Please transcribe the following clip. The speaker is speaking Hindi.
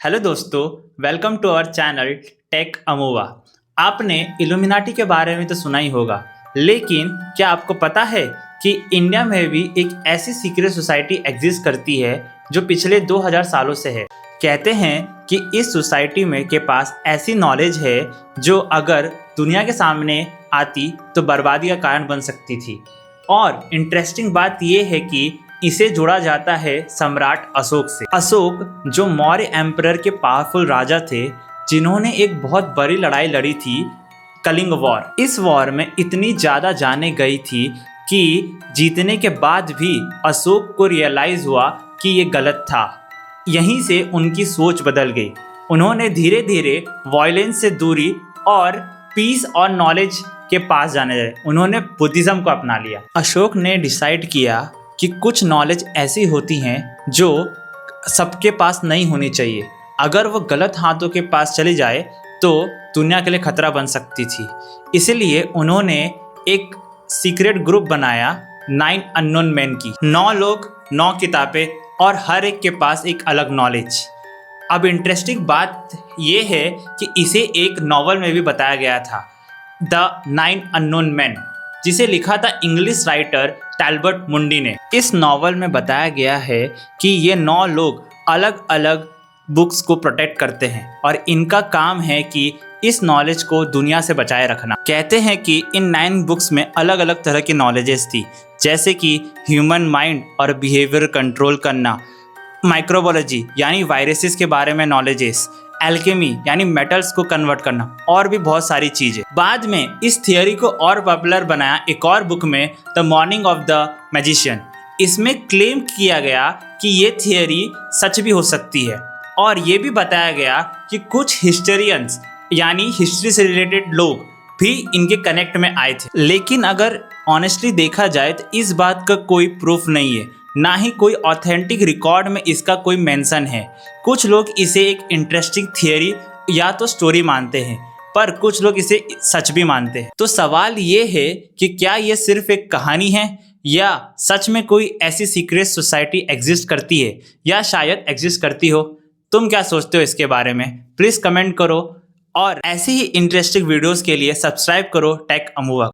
हेलो दोस्तों, welcome to our channel tech अमोवा। आपने इल्यूमिनाटी के बारे में तो सुना ही होगा, लेकिन क्या आपको पता है कि इंडिया में भी एक ऐसी सीक्रेट सोसाइटी एग्जिस्ट करती है जो पिछले 2000 सालों से है। कहते हैं कि इस सोसाइटी में के पास ऐसी नॉलेज है जो अगर दुनिया के सामने आती तो बर्बादी का कारण बन सकती थी। और इंटरेस्टिंग बात यह है कि इसे जोड़ा जाता है सम्राट अशोक से। अशोक जो मौर्य एम्परर के पावरफुल राजा थे, जिन्होंने एक बहुत बड़ी लड़ाई लड़ी थी, कलिंग वॉर। इस वॉर में इतनी ज़्यादा जाने गई थी कि जीतने के बाद भी अशोक को रियलाइज़ हुआ कि ये गलत था। यहीं से उनकी सोच बदल गई। उन्होंने धीरे धीरे वॉयलेंस से दूरी और पीस और नॉलेज के पास जाने लगे। उन्होंने बुद्धिज्म को अपना लिया। अशोक ने डिसाइड किया कि कुछ नॉलेज ऐसी होती हैं जो सबके पास नहीं होनी चाहिए। अगर वो गलत हाथों के पास चली जाए तो दुनिया के लिए खतरा बन सकती थी। इसलिए उन्होंने एक सीक्रेट ग्रुप बनाया 9 अननोन मैन की। 9 लोग, 9 किताबें और हर एक के पास एक अलग नॉलेज। अब इंटरेस्टिंग बात यह है कि इसे एक नॉवल में भी बताया गया था, द 9 अननोन मैन, जिसे लिखा था इंग्लिश राइटर टैलबर्ट मुंडी ने। इस नॉवल में बताया गया है कि ये 9 लोग अलग अलग बुक्स को प्रोटेक्ट करते हैं और इनका काम है कि इस नॉलेज को दुनिया से बचाए रखना। कहते हैं कि इन 9 बुक्स में अलग अलग तरह की नॉलेजेस थी, जैसे कि ह्यूमन माइंड और बिहेवियर कंट्रोल करना, माइक्रोबायोलॉजी यानी वायरसेस के बारे में नॉलेजेस, एल्केमी यानी मेटल्स को कन्वर्ट करना और भी बहुत सारी चीजें। बाद में इस थियोरी को और पॉपुलर बनाया एक और बुक में, the morning of the magician. इसमें क्लेम किया गया कि ये थियोरी सच भी हो सकती है और ये भी बताया गया कि कुछ हिस्टोरियंस यानी हिस्ट्री से रिलेटेड लोग भी इनके कनेक्ट में आए थे। लेकिन अगर ऑनेस्टली देखा जाए तो इस बात का कोई प्रूफ नहीं है, ना ही कोई ऑथेंटिक रिकॉर्ड में इसका कोई मेंशन है। कुछ लोग इसे एक इंटरेस्टिंग थियोरी या तो स्टोरी मानते हैं, पर कुछ लोग इसे सच भी मानते हैं। तो सवाल ये है कि क्या ये सिर्फ एक कहानी है या सच में कोई ऐसी सीक्रेट सोसाइटी एग्जिस्ट करती है या शायद एग्जिस्ट करती हो। तुम क्या सोचते हो इसके बारे में? प्लीज़ कमेंट करो और ऐसे ही इंटरेस्टिंग वीडियोज़ के लिए सब्सक्राइब करो टेक अमोवा।